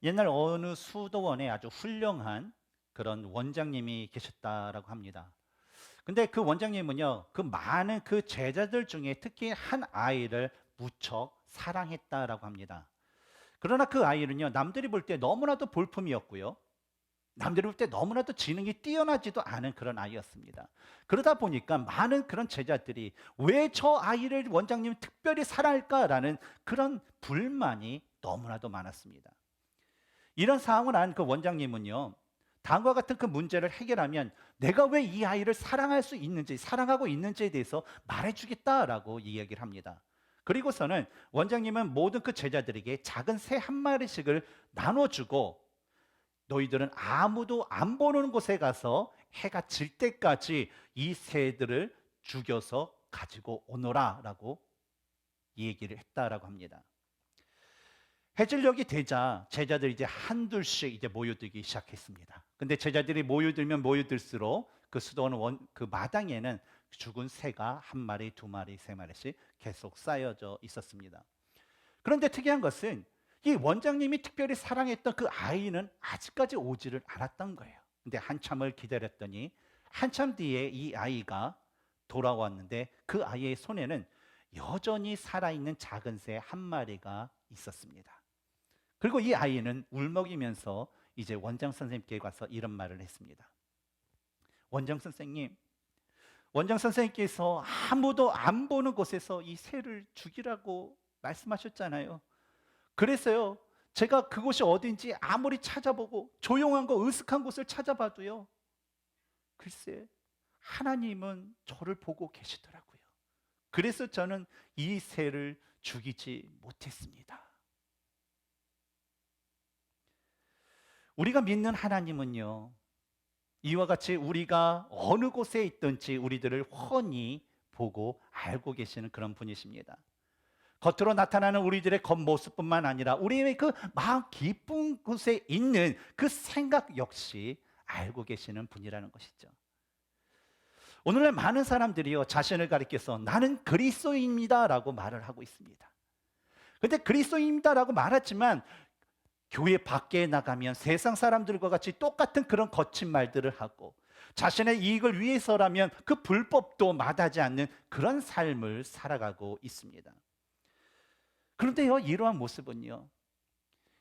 옛날 어느 수도원에 아주 훌륭한 그런 원장님이 계셨다라고 합니다. 근데 그 원장님은요, 그 많은 그 제자들 중에 특히 한 아이를 무척 사랑했다라고 합니다. 그러나 그 아이는요, 남들이 볼 때 너무나도 볼품이었고요. 남들이 볼 때 너무나도 지능이 뛰어나지도 않은 그런 아이였습니다. 그러다 보니까 많은 그런 제자들이 왜 저 아이를 원장님이 특별히 사랑할까라는 그런 불만이 너무나도 많았습니다. 이런 상황을 안 그 원장님은요, 다음과 같은 그 문제를 해결하면 내가 왜 이 아이를 사랑할 수 있는지, 사랑하고 있는지에 대해서 말해주겠다라고 이야기를 합니다. 그리고서는 원장님은 모든 그 제자들에게 작은 새 한 마리씩을 나눠주고 너희들은 아무도 안 보는 곳에 가서 해가 질 때까지 이 새들을 죽여서 가지고 오너라라고 얘기를 했다라고 합니다. 해질녘이 되자 제자들이 이제 한둘씩 이제 모여들기 시작했습니다. 근데 제자들이 모여들면 모여들수록 그 수도원 그 마당에는 죽은 새가 한 마리, 두 마리, 세 마리씩 계속 쌓여져 있었습니다. 그런데 특이한 것은 이 원장님이 특별히 사랑했던 그 아이는 아직까지 오지를 않았던 거예요. 근데 한참을 기다렸더니 한참 뒤에 이 아이가 돌아왔는데 그 아이의 손에는 여전히 살아있는 작은 새 한 마리가 있었습니다. 그리고 이 아이는 울먹이면서 이제 원장 선생님께 가서 이런 말을 했습니다. 원장 선생님, 원장 선생님께서 아무도 안 보는 곳에서 이 새를 죽이라고 말씀하셨잖아요. 그래서요, 제가 그곳이 어딘지 아무리 찾아보고 조용한 곳, 으슥한 곳을 찾아봐도요, 글쎄, 하나님은 저를 보고 계시더라고요. 그래서 저는 이 새를 죽이지 못했습니다. 우리가 믿는 하나님은요, 이와 같이 우리가 어느 곳에 있든지 우리들을 훤히 보고 알고 계시는 그런 분이십니다. 겉으로 나타나는 우리들의 겉모습뿐만 아니라 우리의 그 마음 깊은 곳에 있는 그 생각 역시 알고 계시는 분이라는 것이죠. 오늘날 많은 사람들이요, 자신을 가리켜서 나는 그리스도인입니다라고 말을 하고 있습니다. 근데 그리스도인입니다라고 말하지만 교회 밖에 나가면 세상 사람들과 같이 똑같은 그런 거친 말들을 하고 자신의 이익을 위해서라면 그 불법도 마다하지 않는 그런 삶을 살아가고 있습니다. 그런데요, 이러한 모습은요,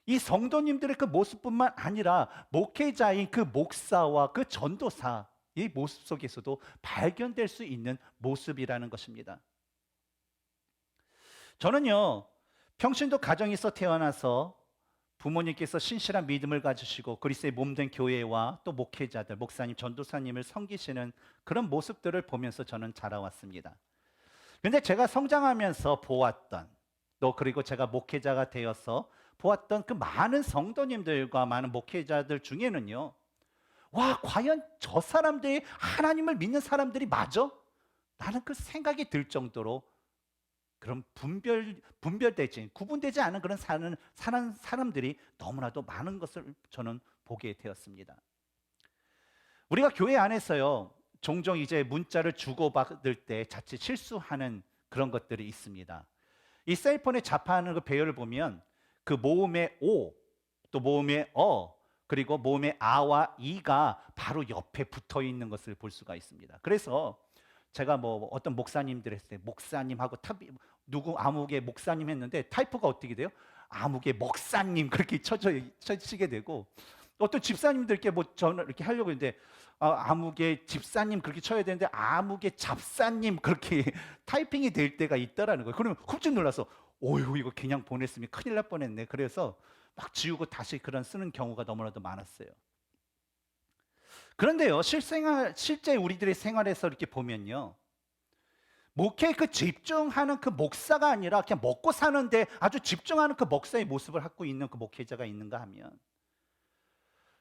이 성도님들의 그 모습뿐만 아니라 목회자인 그 목사와 그 전도사 이 모습 속에서도 발견될 수 있는 모습이라는 것입니다. 저는요, 평신도 가정에서 태어나서 부모님께서 신실한 믿음을 가지시고 그리스도의 몸된 교회와 또 목회자들, 목사님, 전도사님을 섬기시는 그런 모습들을 보면서 저는 자라왔습니다. 근데 제가 성장하면서 보았던 또 그리고 제가 목회자가 되어서 보았던 그 많은 성도님들과 많은 목회자들 중에는요, 와, 과연 저 사람들이 하나님을 믿는 사람들이 맞아? 나는 그 생각이 들 정도로 그런 분별되지, 구분되지 않은 그런 사는 사람들이 너무나도 많은 것을 저는 보게 되었습니다. 우리가 교회 안에서요, 종종 이제 문자를 주고받을 때 자칫 실수하는 그런 것들이 있습니다. 이 셀폰에 잡하는 그 배열을 보면 그 모음의 오, 또 모음의 어, 그리고 모음의 아와 이가 바로 옆에 붙어 있는 것을 볼 수가 있습니다. 그래서 제가 뭐 어떤 목사님들 했을 때 목사님하고 누구 아무개 목사님 했는데 타이프가 어떻게 돼요? 아무개 목사님 그렇게 쳐지게 되고 어떤 집사님들께 뭐 저는 이렇게 하려고 했는데 아무개 집사님 그렇게 쳐야 되는데 아무개 잡사님 그렇게 타이핑이 될 때가 있다라는 거예요. 그러면 흠칫 놀라서 오유 이거 그냥 보냈으면 큰일 날 뻔했네. 그래서 막 지우고 다시 그런 쓰는 경우가 너무나도 많았어요. 그런데요, 실제 우리들의 생활에서 이렇게 보면요, 목회에 그 집중하는 그 목사가 아니라 그냥 먹고 사는데 아주 집중하는 그 목사의 모습을 갖고 있는 그 목회자가 있는가 하면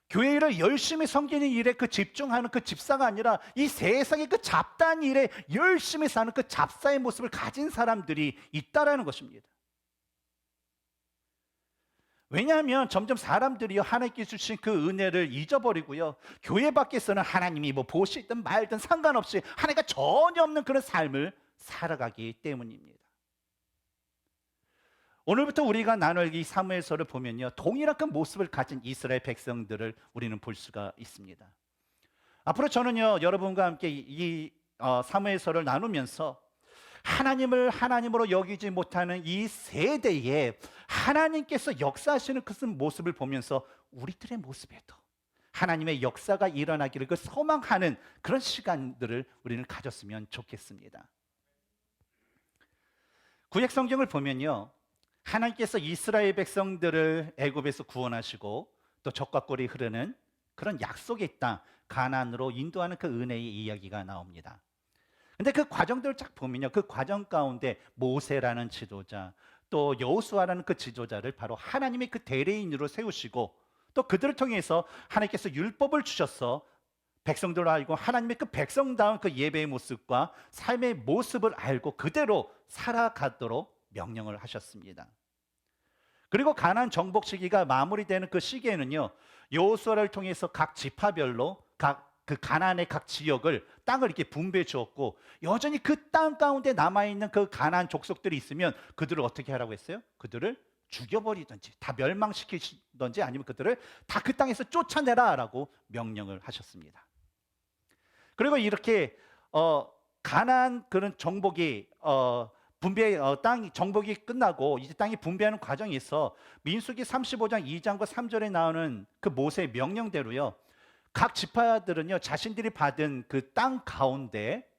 교회를 열심히 섬기는 일에 그 집중하는 그 집사가 아니라 이 세상의 그 잡다한 일에 열심히 사는 그 잡사의 모습을 가진 사람들이 있다라는 것입니다. 왜냐하면 점점 사람들이 하나님께 주신 그 은혜를 잊어버리고요, 교회 밖에서는 하나님이 뭐 보시든 말든 상관없이 하나님과 전혀 없는 그런 삶을 살아가기 때문입니다. 오늘부터 우리가 나눌 이 사무엘서를 보면요, 동일한 그 모습을 가진 이스라엘 백성들을 우리는 볼 수가 있습니다. 앞으로 저는요, 여러분과 함께 이 사무엘서를 나누면서 하나님을 하나님으로 여기지 못하는 이 세대에 하나님께서 역사하시는 그 모습을 보면서 우리들의 모습에도 하나님의 역사가 일어나기를 그 소망하는 그런 시간들을 우리는 가졌으면 좋겠습니다. 구약 성경을 보면요, 하나님께서 이스라엘 백성들을 애굽에서 구원하시고 또 적과 꿀이 흐르는 그런 약속의 땅 가나안으로 인도하는 그 은혜의 이야기가 나옵니다. 근데 그 과정들을 쫙 보면요, 그 과정 가운데 모세라는 지도자, 또 여호수아라는 그 지도자를 바로 하나님의 그 대리인으로 세우시고 또 그들을 통해서 하나님께서 율법을 주셔서 백성들로 알고 하나님의 그 백성다운 그 예배의 모습과 삶의 모습을 알고 그대로 살아가도록 명령을 하셨습니다. 그리고 가나안 정복 시기가 마무리되는 그 시기에는요, 여호수아를 통해서 각 지파별로 각 그 가나안의 각 지역을 땅을 이렇게 분배해 주었고, 여전히 그 땅 가운데 남아 있는 그 가나안 족속들이 있으면 그들을 어떻게 하라고 했어요? 그들을 죽여버리든지 다 멸망시키든지 아니면 그들을 다 그 땅에서 쫓아내라라고 명령을 하셨습니다. 그리고 이렇게 가나안 그런 정복이 땅 정복이 끝나고 이제 땅이 분배하는 과정에서 민수기 35장 2장과 3절에 나오는 그 모세의 명령대로요, 각 지파들은요 자신들이 받은 그 땅 가운데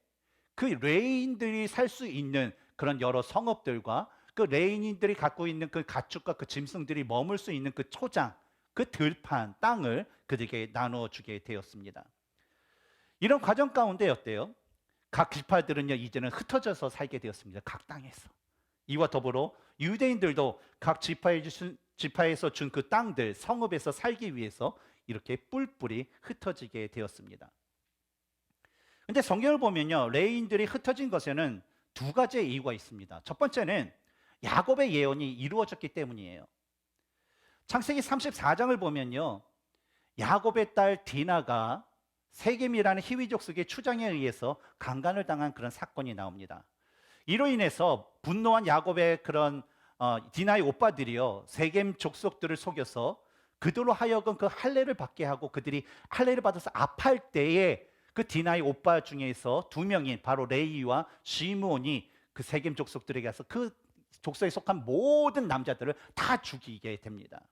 그 레인들이 살 수 있는 그런 여러 성읍들과 그 레인인들이 갖고 있는 그 가축과 그 짐승들이 머물 수 있는 그 초장, 그 들판 땅을 그들에게 나누어 주게 되었습니다. 이런 과정 가운데 어때요? 각 지파들은요 이제는 흩어져서 살게 되었습니다. 각 땅에서. 이와 더불어 유대인들도 각 지파에서 준 그 땅들 성읍에서 살기 위해서 이렇게 뿔뿔이 흩어지게 되었습니다. 근데 성경을 보면요, 레인들이 흩어진 것에는 두 가지의 이유가 있습니다. 첫 번째는 야곱의 예언이 이루어졌기 때문이에요. 창세기 34장을 보면요, 야곱의 딸 디나가 세겜이라는 히위 족속의 추장에 의해서 강간을 당한 그런 사건이 나옵니다. 이로 인해서 분노한 야곱의 그런 디나의 오빠들이요, 세겜 족속들을 속여서 그들로 하여금 그 할례를 받게 하고 그들이 할례를 받아서 아파할 때에 그 디나의 오빠 중에서 두 명인 바로 레이와 시므온이 그 세겜 족속들에게 가서 그 족속에 속한 모든 남자들을 다 죽이게 됩니다.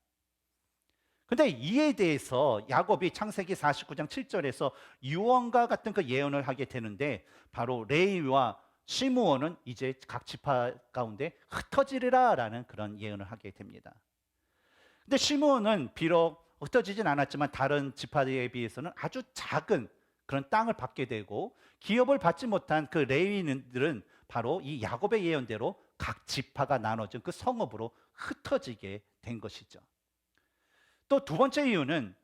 근데 이에 대해서 야곱이 창세기 49장 7절에서 유언과 같은 그 예언을 하게 되는데, 바로 레이와 시므온은 이제 각 지파 가운데 흩어지리라라는 그런 예언을 하게 됩니다. 근데 시므온은 비록 흩어지진 않았지만 다른 지파들에 비해서는 아주 작은 그런 땅을 받게 되고, 기업을 받지 못한 그 레위인들은 바로 이 야곱의 예언대로 각 지파가 나눠진 그 성읍으로 흩어지게 된 것이죠. 또 두 번째 이유는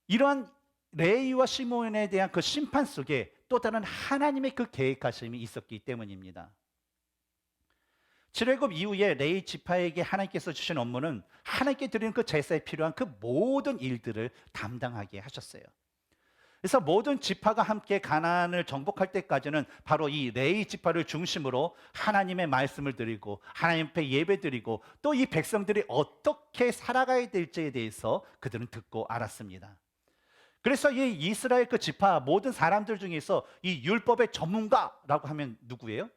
이러한 레위와 시므온에 대한 그 심판 속에 또 다른 하나님의 그 계획하심이 있었기 때문입니다. 출애굽 이후에 레위 지파에게 하나님께서 주신 업무는 하나님께 드리는 그 제사에 필요한 그 모든 일들을 담당하게 하셨어요. 그래서 모든 지파가 함께 가나안을 정복할 때까지는 바로 이 레위 지파를 중심으로 하나님의 말씀을 드리고 하나님 앞에 예배드리고 또 이 백성들이 어떻게 살아가야 될지에 대해서 그들은 듣고 알았습니다. 그래서 이 이스라엘 그 지파 모든 사람들 중에서 이 율법의 전문가라고 하면 누구예요?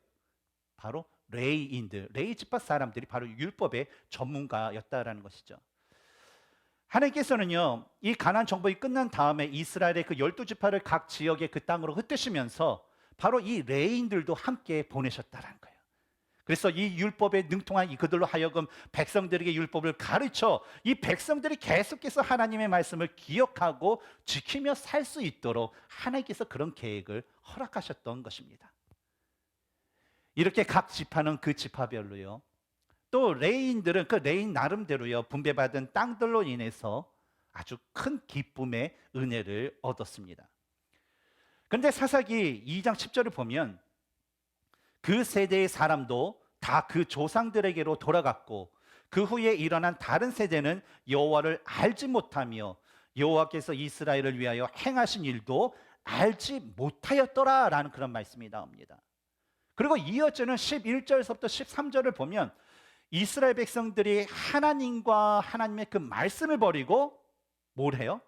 바로 레위인들, 레위 지파 사람들이 바로 율법의 전문가였다라는 것이죠. 하나님께서는요, 이 가나안 정복이 끝난 다음에 이스라엘의 그 12지파를 각 지역의 그 땅으로 흩으시면서 바로 이 레위인들도 함께 보내셨다라는 거예요. 그래서 이 율법에 능통한 그들로 하여금 백성들에게 율법을 가르쳐 이 백성들이 계속해서 하나님의 말씀을 기억하고 지키며 살 수 있도록 하나님께서 그런 계획을 허락하셨던 것입니다. 이렇게 각 지파는 그 지파별로요, 또 레위인들은 그 레위인 나름대로요 분배받은 땅들로 인해서 아주 큰 기쁨의 은혜를 얻었습니다. 그런데 사사기 2장 10절을 보면 그 세대의 사람도 다 그 조상들에게로 돌아갔고 그 후에 일어난 다른 세대는 여호와를 알지 못하며 여호와께서 이스라엘을 위하여 행하신 일도 알지 못하였더라라는 그런 말씀이 나옵니다. 그리고 이어지는 11절서부터 13절을 보면 이스라엘 백성들이 하나님과 하나님의 그 말씀을 버리고 뭘 해요?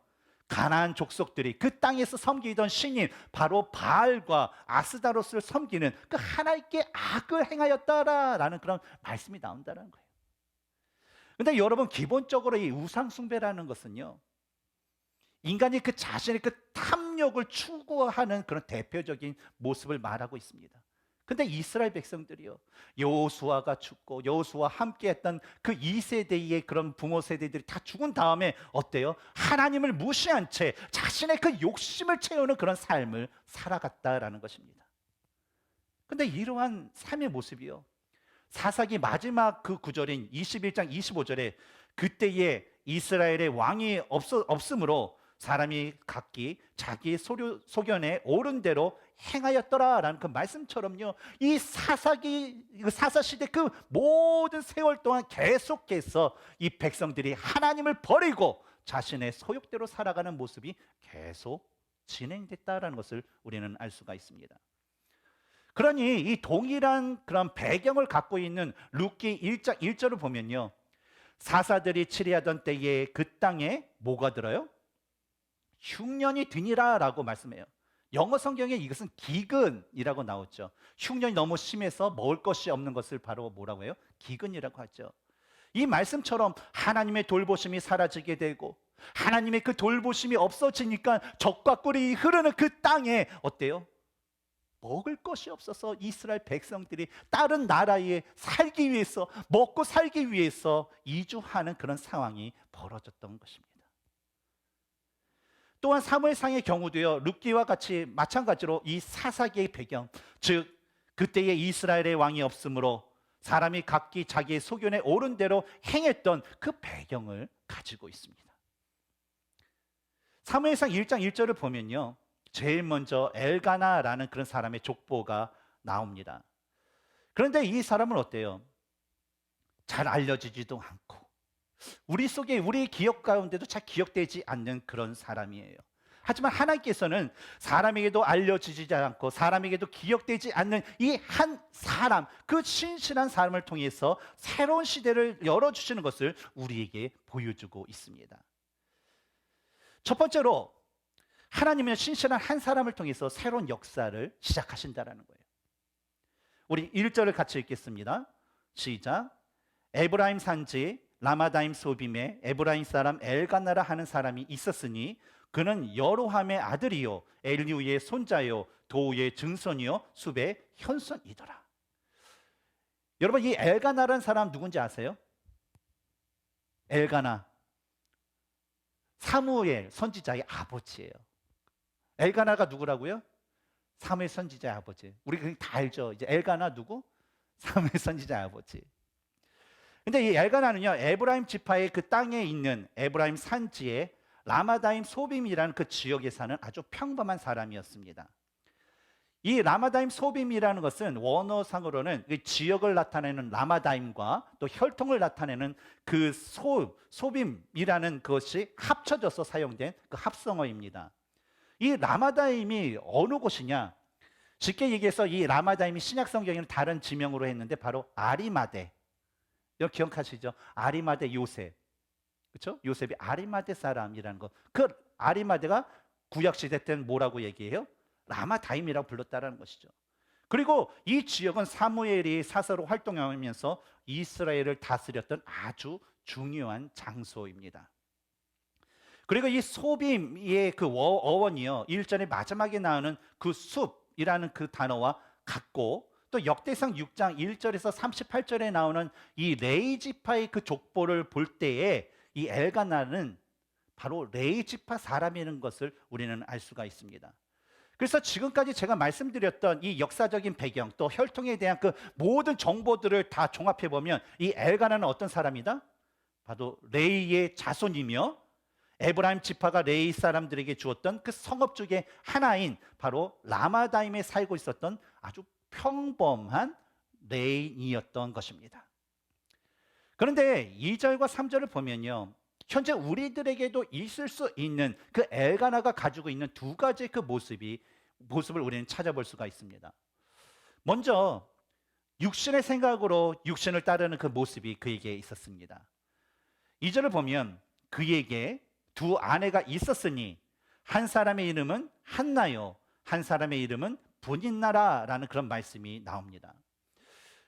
가나안 족속들이 그 땅에서 섬기던 신인 바로 바알과 아스다로스를 섬기는 그 하나님께 악을 행하였다라는 그런 말씀이 나온다는 거예요. 근데 여러분, 기본적으로 이 우상 숭배라는 것은요, 인간이 그 자신의 그 탐욕을 추구하는 그런 대표적인 모습을 말하고 있습니다. 근데 이스라엘 백성들이요, 여호수아가 죽고 여호수아와 함께했던 그 2세대의 그런 부모 세대들이 다 죽은 다음에 어때요? 하나님을 무시한 채 자신의 그 욕심을 채우는 그런 삶을 살아갔다라는 것입니다. 근데 이러한 삶의 모습이요, 사사기 마지막 그 구절인 21장 25절에 그때에 이스라엘의 왕이 없으므로 사람이 각기 자기 소견에 옳은 대로 행하였더라라는 그 말씀처럼요, 이 사사 시대 그 모든 세월 동안 계속해서 이 백성들이 하나님을 버리고 자신의 소욕대로 살아가는 모습이 계속 진행됐다라는 것을 우리는 알 수가 있습니다. 그러니 이 동일한 그런 배경을 갖고 있는 룻기 1장 1절을 보면요, 사사들이 치리하던 때에 그 땅에 뭐가 들어요? 흉년이 드니라라고 말씀해요. 영어 성경에 이것은 기근이라고 나오죠. 흉년이 너무 심해서 먹을 것이 없는 것을 바로 뭐라고 해요? 기근이라고 하죠. 이 말씀처럼 하나님의 돌보심이 사라지게 되고 하나님의 그 돌보심이 없어지니까 적과 꿀이 흐르는 그 땅에 어때요? 먹을 것이 없어서 이스라엘 백성들이 다른 나라에 살기 위해서, 먹고 살기 위해서 이주하는 그런 상황이 벌어졌던 것입니다. 또한 사무엘상의 경우도요, 룻기와 같이 마찬가지로 이 사사기의 배경, 즉 그때의 이스라엘의 왕이 없으므로 사람이 각기 자기의 소견에 옳은 대로 행했던 그 배경을 가지고 있습니다. 사무엘상 1장 1절을 보면요, 제일 먼저 엘가나라는 그런 사람의 족보가 나옵니다. 그런데 이 사람은 어때요? 잘 알려지지도 않고 우리 속에, 우리 기억 가운데도 잘 기억되지 않는 그런 사람이에요. 하지만 하나님께서는 사람에게도 알려지지 않고 사람에게도 기억되지 않는 이 한 사람, 그 신실한 사람을 통해서 새로운 시대를 열어주시는 것을 우리에게 보여주고 있습니다. 첫 번째로 하나님은 신실한 한 사람을 통해서 새로운 역사를 시작하신다라는 거예요. 우리 1절을 같이 읽겠습니다. 시작. 에브라임 산지 라마다임 소빔에 에브라임 사람 엘가나라 하는 사람이 있었으니 그는 여로함의 아들이요 엘리우의 손자요 도우의 증손이요 숲의 현손이더라. 여러분, 이 엘가나라는 사람 누군지 아세요? 엘가나, 사무엘 선지자의 아버지예요. 엘가나가 누구라고요? 사무엘 선지자의 아버지. 우리 다 알죠. 이제 엘가나 누구? 사무엘 선지자의 아버지. 근데 이 엘가나는요, 에브라임 지파의 그 땅에 있는 에브라임 산지의 라마다임 소빔이라는 그 지역에 사는 아주 평범한 사람이었습니다. 이 라마다임 소빔이라는 것은 원어상으로는 그 지역을 나타내는 라마다임과 또 혈통을 나타내는 그 소빔이라는 것이 합쳐져서 사용된 그 합성어입니다. 이 라마다임이 어느 곳이냐? 쉽게 얘기해서 이 라마다임이 신약 성경에는 다른 지명으로 했는데 바로 아리마대. 여러분 기억하시죠? 아리마대 요셉. 그렇죠? 요셉이 아리마대 사람이라는 거. 그 아리마대가 구약 시대 때는 뭐라고 얘기해요? 라마다임이라고 불렀다라는 것이죠. 그리고 이 지역은 사무엘이 사사로 활동하면서 이스라엘을 다스렸던 아주 중요한 장소입니다. 그리고 이 소빔의 그 어원이요, 1절의 마지막에 나오는 그 숲이라는 그 단어와 같고, 또 역대상 6장 1절에서 38절에 나오는 이 레위 지파의 그 족보를 볼 때에 이 엘가나는 바로 레위 지파 사람이라는 것을 우리는 알 수가 있습니다. 그래서 지금까지 제가 말씀드렸던 이 역사적인 배경, 또 혈통에 대한 그 모든 정보들을 다 종합해 보면 이 엘가나는 어떤 사람이다? 바로 레위의 자손이며 에브라임 지파가 레위 사람들에게 주었던 그 성읍 중에 하나인 바로 라마다임에 살고 있었던 아주 평범한 레위인이었던 것입니다. 그런데 2절과 3절을 보면요, 현재 우리들에게도 있을 수 있는 그 엘가나가 가지고 있는 두 가지의 그 모습을 우리는 찾아볼 수가 있습니다. 먼저 육신의 생각으로 육신을 따르는 그 모습이 그에게 있었습니다. 2절을 보면 그에게 두 아내가 있었으니 한 사람의 이름은 한나요 한 사람의 이름은 분인나라라는 그런 말씀이 나옵니다.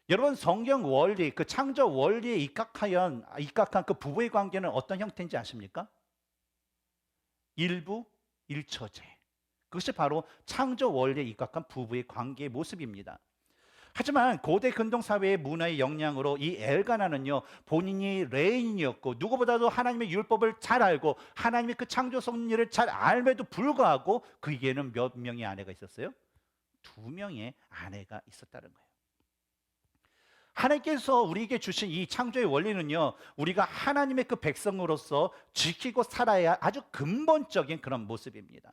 여러분, 성경 원리, 그 창조 원리에 입각한 그 부부의 관계는 어떤 형태인지 아십니까? 일부 일처제. 그것이 바로 창조 원리에 입각한 부부의 관계의 모습입니다. 하지만 고대 근동 사회의 문화의 영향으로 이 엘가나는요, 본인이 레인이었고 누구보다도 하나님의 율법을 잘 알고 하나님의 그 창조 섭리를 잘 알매도 불구하고 그에게는 몇 명의 아내가 있었어요? 2명의 아내가 있었다는 거예요. 하나님께서 우리에게 주신 이 창조의 원리는요, 우리가 하나님의 그 백성으로서 지키고 살아야 할 아주 근본적인 그런 모습입니다.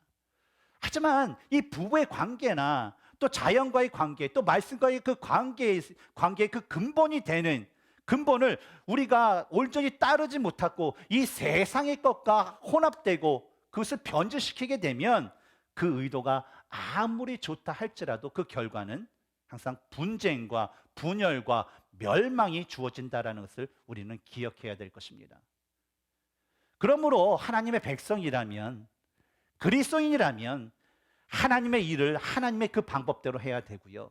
하지만 이 부부의 관계나 또 자연과의 관계, 또 말씀과의 그 관계의 그 근본이 되는 근본을 우리가 온전히 따르지 못하고 이 세상의 것과 혼합되고 그것을 변질시키게 되면 그 의도가 아무리 좋다 할지라도 그 결과는 항상 분쟁과 분열과 멸망이 주어진다라는 것을 우리는 기억해야 될 것입니다. 그러므로 하나님의 백성이라면, 그리스도인이라면 하나님의 일을 하나님의 그 방법대로 해야 되고요,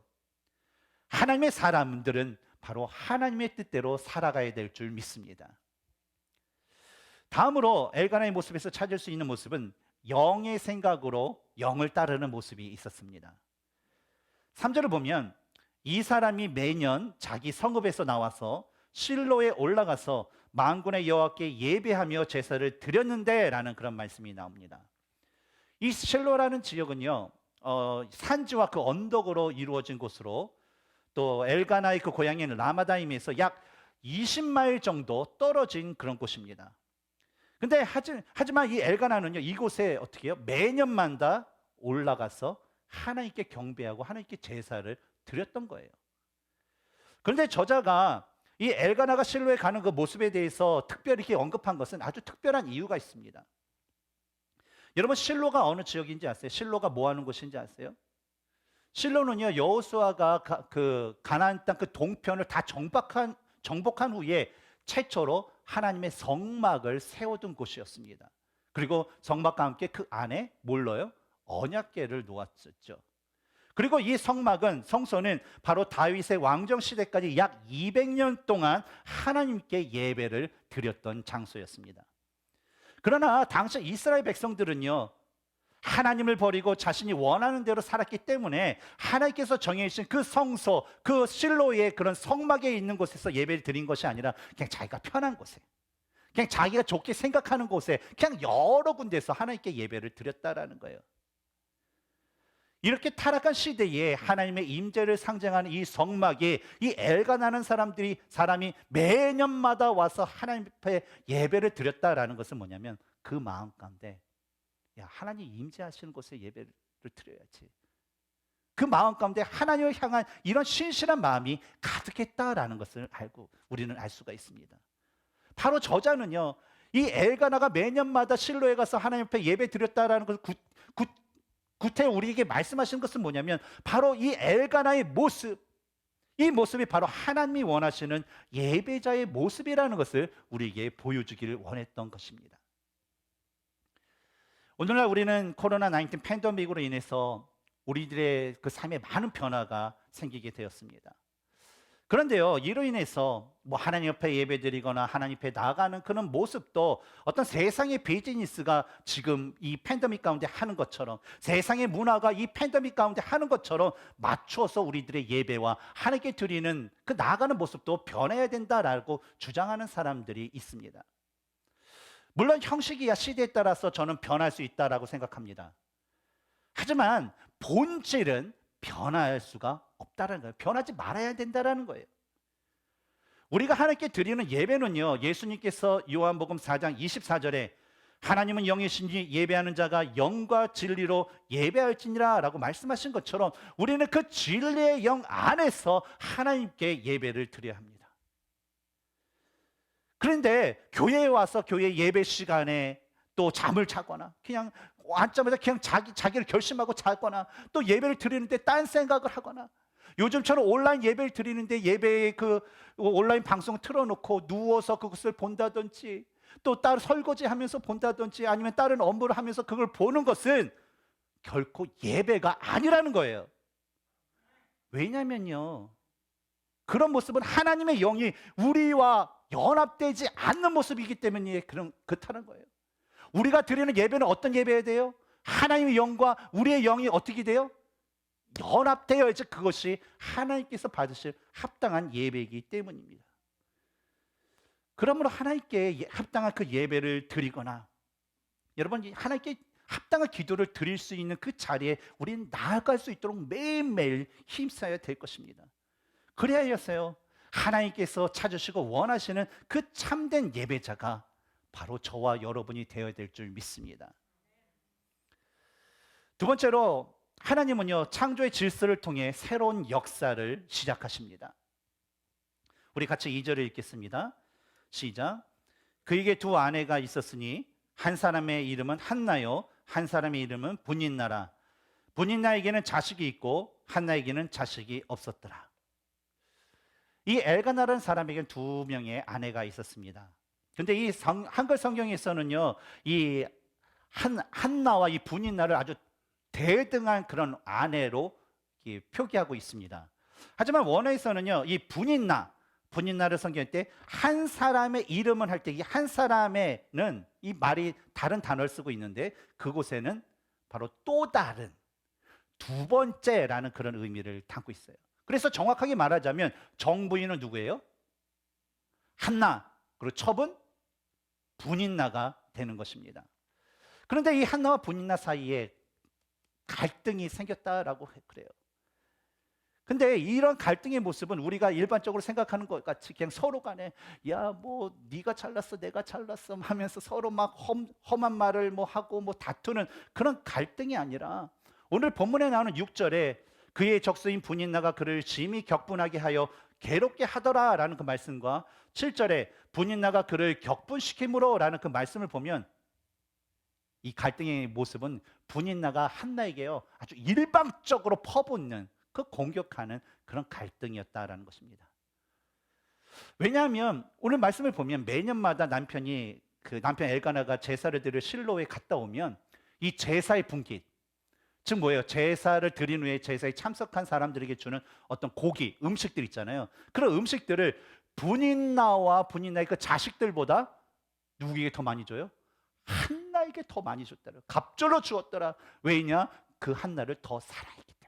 하나님의 사람들은 바로 하나님의 뜻대로 살아가야 될 줄 믿습니다. 다음으로 엘가나의 모습에서 찾을 수 있는 모습은 영의 생각으로 영을 따르는 모습이 있었습니다. 3절을 보면 이 사람이 매년 자기 성읍에서 나와서 실로에 올라가서 만군의 여호와께 예배하며 제사를 드렸는데 라는 그런 말씀이 나옵니다. 이 실로라는 지역은요, 산지와 그 언덕으로 이루어진 곳으로, 또 엘가나의 그 고향인 라마다임에서 약 20마일 정도 떨어진 그런 곳입니다. 근데 하지만 이 엘가나는요, 이곳에 어떻게 해요? 매년마다 올라가서 하나님께 경배하고 하나님께 제사를 드렸던 거예요. 그런데 저자가 이 엘가나가 실로에 가는 그 모습에 대해서 특별히 이렇게 언급한 것은 아주 특별한 이유가 있습니다. 여러분, 실로가 어느 지역인지 아세요? 실로가 뭐 하는 곳인지 아세요? 실로는요, 여호수아가 그 가나안 땅 그 동편을 다 정복한 후에 최초로 하나님의 성막을 세워둔 곳이었습니다. 그리고 성막과 함께 그 안에 뭘 넣어요? 언약궤를 놓았었죠. 그리고 이 성소는 바로 다윗의 왕정 시대까지 약 200년 동안 하나님께 예배를 드렸던 장소였습니다. 그러나 당시 이스라엘 백성들은요, 하나님을 버리고 자신이 원하는 대로 살았기 때문에 하나님께서 정해주신 그 성소, 그 실로의 그런 성막에 있는 곳에서 예배를 드린 것이 아니라 그냥 자기가 편한 곳에, 그냥 자기가 좋게 생각하는 곳에, 그냥 여러 군데서 하나님께 예배를 드렸다라는 거예요. 이렇게 타락한 시대에 하나님의 임재를 상징하는 이 성막에 이 엘가나는 사람이 매년마다 와서 하나님 앞에 예배를 드렸다라는 것은 뭐냐면, 그 마음 가운데, 야, 하나님 임재하시는 곳에 예배를 드려야지, 그 마음 가운데 하나님을 향한 이런 신실한 마음이 가득했다라는 것을 알고 우리는 알 수가 있습니다. 바로 저자는요, 이 엘가나가 매년마다 실로에 가서 하나님 앞에 예배 드렸다라는 것을 구태 우리에게 말씀하시는 것은 뭐냐면, 바로 이 엘가나의 모습, 이 모습이 바로 하나님이 원하시는 예배자의 모습이라는 것을 우리에게 보여주기를 원했던 것입니다. 오늘날 우리는 코로나19 팬데믹으로 인해서 우리들의 그 삶에 많은 변화가 생기게 되었습니다. 그런데요, 이로 인해서 뭐 하나님 옆에 예배드리거나 하나님 앞에 나아가는 그런 모습도 어떤 세상의 비즈니스가 지금 이 팬데믹 가운데 하는 것처럼, 세상의 문화가 이 팬데믹 가운데 하는 것처럼 맞춰서 우리들의 예배와 하나님께 드리는 그 나아가는 모습도 변해야 된다라고 주장하는 사람들이 있습니다. 물론 형식이야 시대에 따라서 저는 변할 수 있다라고 생각합니다. 하지만 본질은 변할 수가 없다는 거예요. 변하지 말아야 된다는 거예요. 우리가 하나님께 드리는 예배는요, 예수님께서 요한복음 4장 24절에 하나님은 영이시니 예배하는 자가 영과 진리로 예배할지니라 라고 말씀하신 것처럼 우리는 그 진리의 영 안에서 하나님께 예배를 드려야 합니다. 그런데 교회에 와서 교회 예배 시간에 또 잠을 자거나 그냥 앉자마자 그냥 자기를 결심하고 자거나 또 예배를 드리는데 딴 생각을 하거나 요즘처럼 온라인 예배를 드리는데 예배에 그 온라인 방송 틀어놓고 누워서 그것을 본다든지 또 다른 설거지하면서 본다든지 아니면 다른 업무를 하면서 그걸 보는 것은 결코 예배가 아니라는 거예요. 왜냐면요, 그런 모습은 하나님의 영이 우리와 연합되지 않는 모습이기 때문에 그렇다는 거예요. 우리가 드리는 예배는 어떤 예배여야 돼요? 하나님의 영과 우리의 영이 어떻게 돼요? 연합되어야지 그것이 하나님께서 받으실 합당한 예배이기 때문입니다. 그러므로 하나님께 합당한 그 예배를 드리거나 여러분 하나님께 합당한 기도를 드릴 수 있는 그 자리에 우리는 나아갈 수 있도록 매일매일 힘써야 될 것입니다. 그래야겠어요. 하나님께서 찾으시고 원하시는 그 참된 예배자가 바로 저와 여러분이 되어야 될 줄 믿습니다. 두 번째로 하나님은요, 창조의 질서를 통해 새로운 역사를 시작하십니다. 우리 같이 2절을 읽겠습니다. 시작. 그에게 두 아내가 있었으니 한 사람의 이름은 한나요, 한 사람의 이름은 분인나라. 분인나에게는 자식이 있고 한나에게는 자식이 없었더라. 이 엘가나라는 사람에게는 두 명의 아내가 있었습니다. 근데 이 한글 성경에서는요, 이 한나와 이 분인나를 아주 대등한 그런 아내로 표기하고 있습니다. 하지만 원어에서는요, 이 분인나를 성경할 때 한 사람의 이름을 할 때 이 한 사람에는 이 말이 다른 단어를 쓰고 있는데 그곳에는 바로 또 다른 두 번째라는 그런 의미를 담고 있어요. 그래서 정확하게 말하자면 정부인은 누구예요? 한나, 그리고 첩은 분인나가 되는 것입니다. 그런데 이 한나와 분인나 사이에 갈등이 생겼다라고 그래요. 근데 이런 갈등의 모습은 우리가 일반적으로 생각하는 것 같이 그냥 서로 간에 야 뭐 네가 잘났어 내가 잘났어 하면서 서로 막 험한 말을 뭐 하고 뭐 다투는 그런 갈등이 아니라 오늘 본문에 나오는 6절에 그의 적수인 분인나가 그를 심히 격분하게 하여 괴롭게 하더라라는 그 말씀과 7절에 분인나가 그를 격분시킴으로라는 그 말씀을 보면 이 갈등의 모습은 분인나가 한나에게요 아주 일방적으로 퍼붓는 그 공격하는 그런 갈등이었다라는 것입니다. 왜냐하면 오늘 말씀을 보면 매년마다 남편 엘가나가 제사를 드릴 실로에 갔다 오면 이 제사의 분깃, 즉 뭐예요? 제사를 드린 후에 제사에 참석한 사람들에게 주는 어떤 고기, 음식들 있잖아요. 그런 음식들을 분인나와 분인나의 그 자식들보다 누구에게 더 많이 줘요? 한나에게 더 많이 줬더라. 갑절로 주었더라. 왜냐? 그 한나를 더 사랑했기 때문에.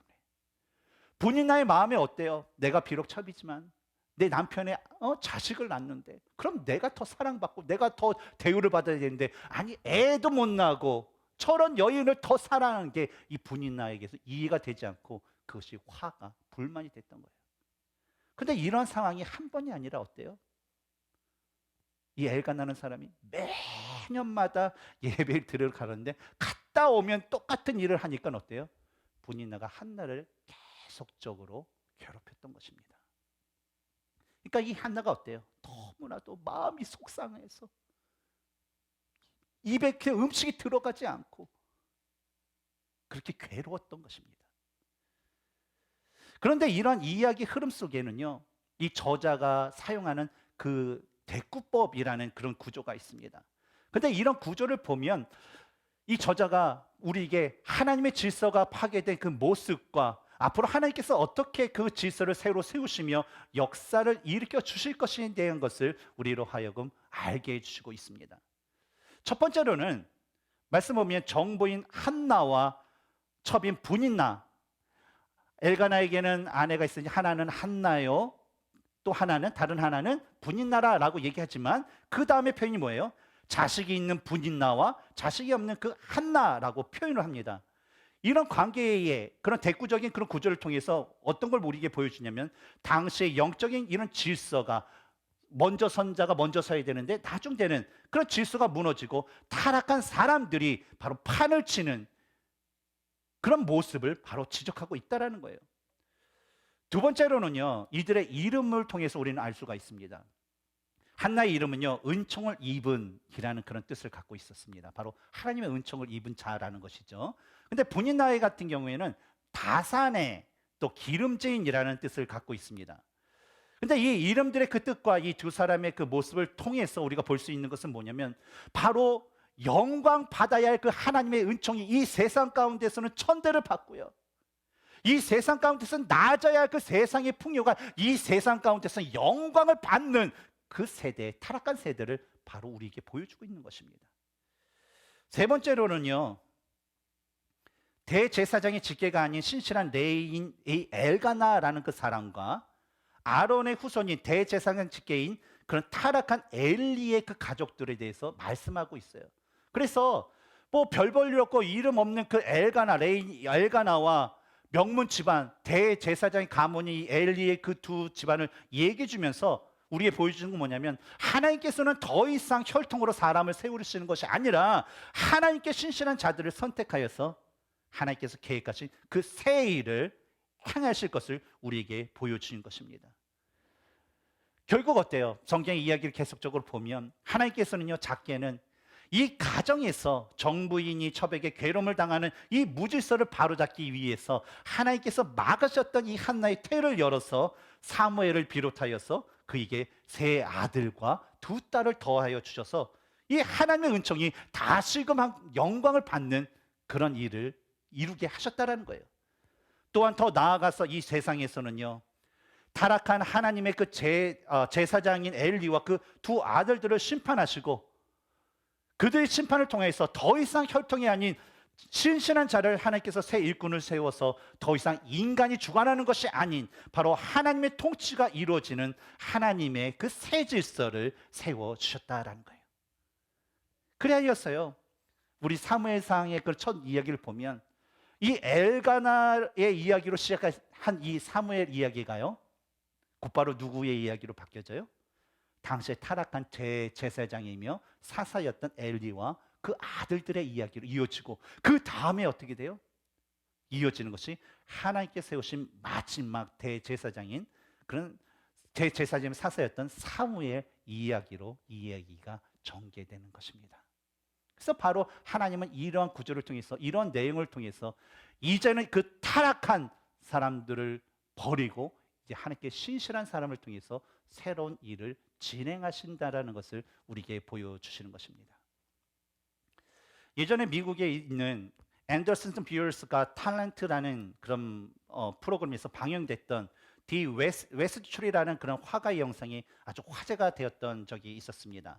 분인나의 마음이 어때요? 내가 비록 첩이지만 내 남편의 자식을 낳는데 그럼 내가 더 사랑받고 내가 더 대우를 받아야 되는데 아니 애도 못 낳고 저런 여인을 더 사랑하는 게 이 분인나에게서 이해가 되지 않고 그것이 화가 불만이 됐던 거예요. 근데 이런 상황이 한 번이 아니라 어때요? 이 엘가나는 사람이 매년마다 예배를 드리러 가는데 갔다 오면 똑같은 일을 하니까 어때요? 분인나가 한나를 계속적으로 괴롭혔던 것입니다. 그러니까 이 한나가 어때요? 너무나도 마음이 속상해서 입에 그 음식이 들어가지 않고 그렇게 괴로웠던 것입니다. 그런데 이러한 이야기 흐름 속에는요, 이 저자가 사용하는 그 대꾸법이라는 그런 구조가 있습니다. 그런데 이런 구조를 보면 이 저자가 우리에게 하나님의 질서가 파괴된 그 모습과 앞으로 하나님께서 어떻게 그 질서를 새로 세우시며 역사를 일으켜 주실 것에 대한 것을 우리로 하여금 알게 해주시고 있습니다. 첫 번째로는 말씀 보면 정부인 한나와 첩인 분인나, 엘가나에게는 아내가 있으니 하나는 한나요, 또 하나는 다른 하나는 분인나라라고 얘기하지만 그 다음에 표현이 뭐예요? 자식이 있는 분인나와 자식이 없는 그 한나라고 표현을 합니다. 이런 관계의 그런 대구적인 그런 구조를 통해서 어떤 걸 우리에게 보여주냐면 당시의 영적인 이런 질서가 먼저 선자가 먼저 서야 되는데 나중되는 그런 질서가 무너지고 타락한 사람들이 바로 판을 치는 그런 모습을 바로 지적하고 있다는 거예요. 두 번째로는요, 이들의 이름을 통해서 우리는 알 수가 있습니다. 한나의 이름은요, 은총을 입은이라는 그런 뜻을 갖고 있었습니다. 바로 하나님의 은총을 입은 자라는 것이죠. 근데 분인나의 같은 경우에는 다산의 또 기름쟁이라는 뜻을 갖고 있습니다. 근데 이 이름들의 그 뜻과 이 두 사람의 그 모습을 통해서 우리가 볼 수 있는 것은 뭐냐면 바로 영광 받아야 할 그 하나님의 은총이 이 세상 가운데서는 천대를 받고요, 이 세상 가운데서 낮아야 할 그 세상의 풍요가 이 세상 가운데서 영광을 받는 그 세대, 타락한 세대를 바로 우리에게 보여주고 있는 것입니다. 세 번째로는요, 대제사장의 직계가 아닌 신실한 레위인 이 엘가나라는 그 사람과 아론의 후손인 대제사장 직계인 그런 타락한 엘리의 그 가족들에 대해서 말씀하고 있어요. 그래서 뭐 별 볼 일 없고 이름 없는 그 엘가나, 엘가나와 명문 집안 대제사장의 가문이 엘리의 그 두 집안을 얘기해 주면서 우리에게 보여주는 건 뭐냐면 하나님께서는 더 이상 혈통으로 사람을 세우시는 것이 아니라 하나님께 신실한 자들을 선택하여서 하나님께서 계획하신 그 새 일을 행하실 것을 우리에게 보여주는 것입니다. 결국 어때요? 성경의 이야기를 계속적으로 보면 하나님께서는요, 작게는 이 가정에서 정부인이 처백에 괴로움을 당하는 이 무질서를 바로잡기 위해서 하나님께서 막으셨던 이 한나의 태를 열어서 사무엘을 비롯하여서 그에게 세 아들과 두 딸을 더하여 주셔서 이 하나님의 은총이 다시금 영광을 받는 그런 일을 이루게 하셨다라는 거예요. 또한 더 나아가서 이 세상에서는요, 타락한 하나님의 그 제사장인 엘리와 그 두 아들들을 심판하시고 그들의 심판을 통해서 더 이상 혈통이 아닌 신실한 자를 하나님께서 새 일꾼을 세워서 더 이상 인간이 주관하는 것이 아닌 바로 하나님의 통치가 이루어지는 하나님의 그 새 질서를 세워주셨다라는 거예요. 그래야였어요. 우리 사무엘상의 그 첫 이야기를 보면 이 엘가나의 이야기로 시작한 이 사무엘 이야기가요, 곧바로 누구의 이야기로 바뀌어져요? 당시에 타락한 제사장이며 사사였던 엘리와 그 아들들의 이야기로 이어지고 그 다음에 어떻게 돼요? 이어지는 것이 하나님께 세우신 마지막 대제사장인 그런 대제사장의 사사였던 사무엘 이야기로 이 이야기가 전개되는 것입니다. 그래서 바로 하나님은 이러한 구조를 통해서, 이러한 내용을 통해서 이제는 그 타락한 사람들을 버리고 이제 하나님께 신실한 사람을 통해서 새로운 일을 진행하신다라는 것을 우리에게 보여주시는 것입니다. 예전에 미국에 있는 앤더슨 비어스가 탤런트라는 그런 프로그램에서 방영됐던 디 웨스트출이라는 그런 화가의 영상이 아주 화제가 되었던 적이 있었습니다.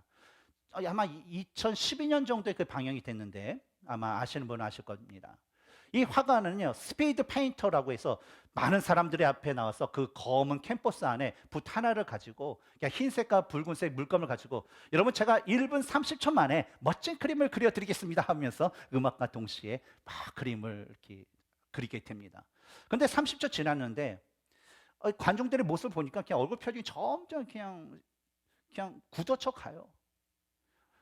아마 2012년 정도에 그 방영이 됐는데 아마 아시는 분은 아실 겁니다. 이 화가는요, 스피드 페인터라고 해서 많은 사람들의 앞에 나와서 그 검은 캔버스 안에 붓 하나를 가지고 흰색과 붉은색 물감을 가지고 여러분 제가 1분 30초 만에 멋진 그림을 그려드리겠습니다 하면서 음악과 동시에 막 그림을 이렇게 그리게 됩니다. 그런데 30초 지났는데 관중들의 모습을 보니까 그냥 얼굴 표정이 점점 그냥 굳어져 가요.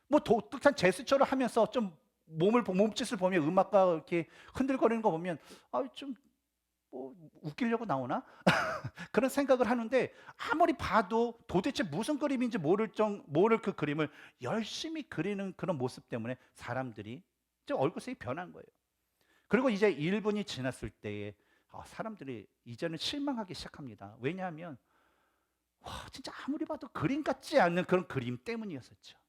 뭐 독특한 제스처를 하면서 좀 몸짓을 보면 음악가 이렇게 흔들거리는 거 보면 좀 뭐 웃기려고 나오나? 그런 생각을 하는데 아무리 봐도 도대체 무슨 그림인지 모를 그 그림을 열심히 그리는 그런 모습 때문에 사람들이 좀 얼굴색이 변한 거예요. 그리고 이제 1분이 지났을 때에 사람들이 이제는 실망하기 시작합니다. 왜냐하면 진짜 아무리 봐도 그림 같지 않는 그런 그림 때문이었었죠.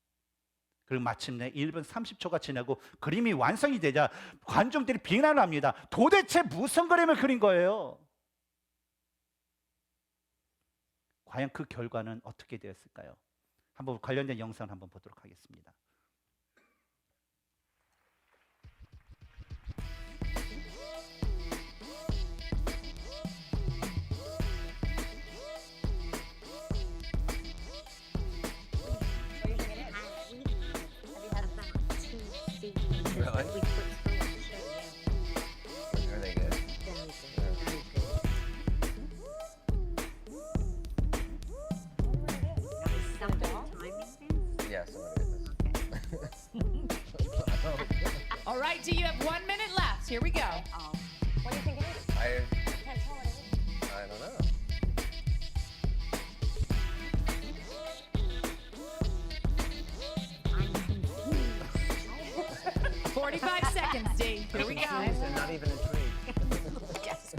그리고 마침내 1분 30초가 지나고 그림이 완성이 되자 관중들이 비난을 합니다. 도대체 무슨 그림을 그린 거예요? 과연 그 결과는 어떻게 되었을까요? 한번 관련된 영상을 한번 보도록 하겠습니다. Really? Are they good? Yeah, some of it is. All right, do you have 1 minute left? Here we go. What do you think it is? I Can't tell what it is. don't know. 45 seconds, D. Here we go. And not even intrigued. Yes.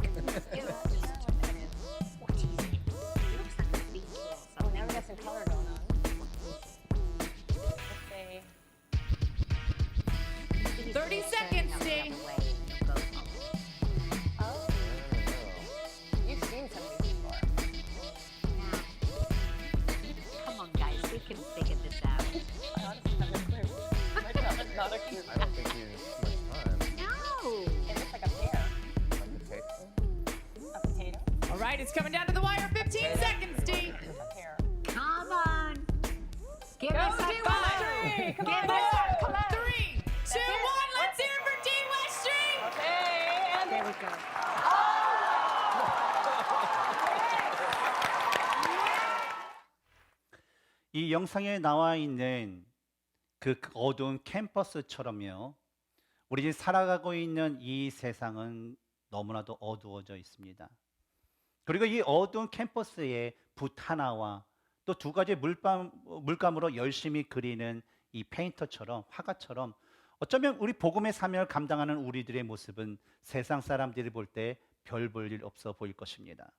right, it's coming down to the wire. 15 seconds, D. Come on. Give me Go, some D. color. Westry. Give Come me on. some color. 3, 2, 1. Let's hear it for D. Westry. There we go. 이 영상에 나와 있는 그 어두운 캠퍼스처럼요. 우리 지금 살아가고 있는 이 세상은 너무나도 어두워져 있습니다. 그리고 이 어두운 캠퍼스에 붓 하나와 또 두 가지 물감으로 열심히 그리는 이 페인터처럼 화가처럼 어쩌면 우리 복음의 사명을 감당하는 우리들의 모습은 세상 사람들이 볼 때 별 볼 일 없어 보일 것입니다.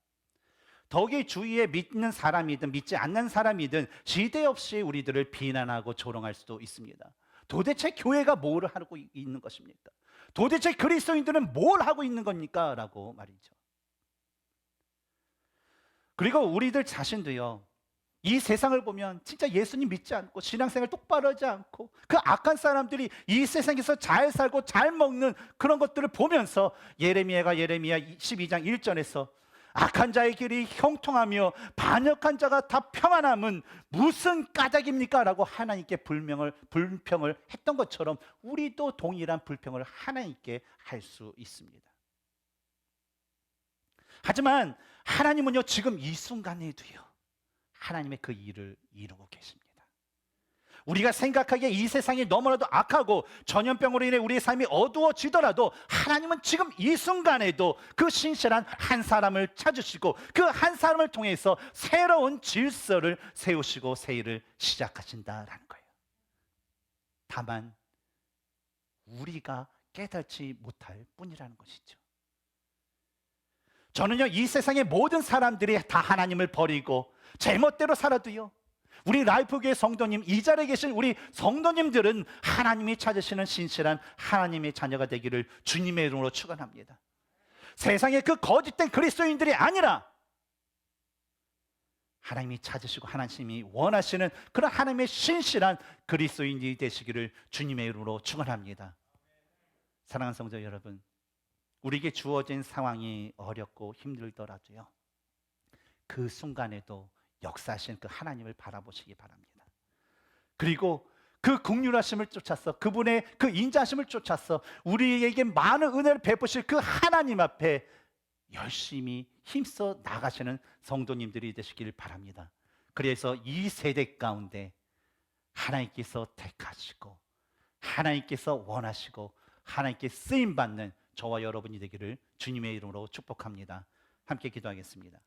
더욱이 주위에 믿는 사람이든 믿지 않는 사람이든 지대없이 우리들을 비난하고 조롱할 수도 있습니다. 도대체 교회가 뭘 하고 있는 것입니까? 도대체 그리스도인들은 뭘 하고 있는 겁니까? 라고 말이죠. 그리고 우리들 자신도요, 이 세상을 보면 진짜 예수님 믿지 않고 신앙생활 똑바로 하지 않고 그 악한 사람들이 이 세상에서 잘 살고 잘 먹는 그런 것들을 보면서 예레미야 12장 1절에서 악한 자의 길이 형통하며 반역한 자가 다 평안함은 무슨 까닭입니까? 라고 하나님께 불평을 했던 것처럼 우리도 동일한 불평을 하나님께 할 수 있습니다. 하지만 하나님은요, 지금 이 순간에도요, 하나님의 그 일을 이루고 계십니다. 우리가 생각하기에 이 세상이 너무나도 악하고 전염병으로 인해 우리의 삶이 어두워지더라도 하나님은 지금 이 순간에도 그 신실한 한 사람을 찾으시고 그 한 사람을 통해서 새로운 질서를 세우시고 새 일을 시작하신다라는 거예요. 다만 우리가 깨닫지 못할 뿐이라는 것이죠. 저는요, 이 세상의 모든 사람들이 다 하나님을 버리고 제멋대로 살아도요, 우리 라이프교회 성도님, 이 자리에 계신 우리 성도님들은 하나님이 찾으시는 신실한 하나님의 자녀가 되기를 주님의 이름으로 축원합니다. 세상의 그 거짓된 그리스도인들이 아니라 하나님이 찾으시고 하나님이 원하시는 그런 하나님의 신실한 그리스도인이 되시기를 주님의 이름으로 축원합니다. 사랑하는 성도 여러분, 우리에게 주어진 상황이 어렵고 힘들더라도요, 그 순간에도 역사하신 그 하나님을 바라보시기 바랍니다. 그리고 그 긍휼하심을 쫓아서 그분의 그 인자하심을 쫓아서 우리에게 많은 은혜를 베푸실 그 하나님 앞에 열심히 힘써 나가시는 성도님들이 되시길 바랍니다. 그래서 이 세대 가운데 하나님께서 택하시고 하나님께서 원하시고 하나님께 쓰임받는 저와 여러분이 되기를 주님의 이름으로 축복합니다. 함께 기도하겠습니다.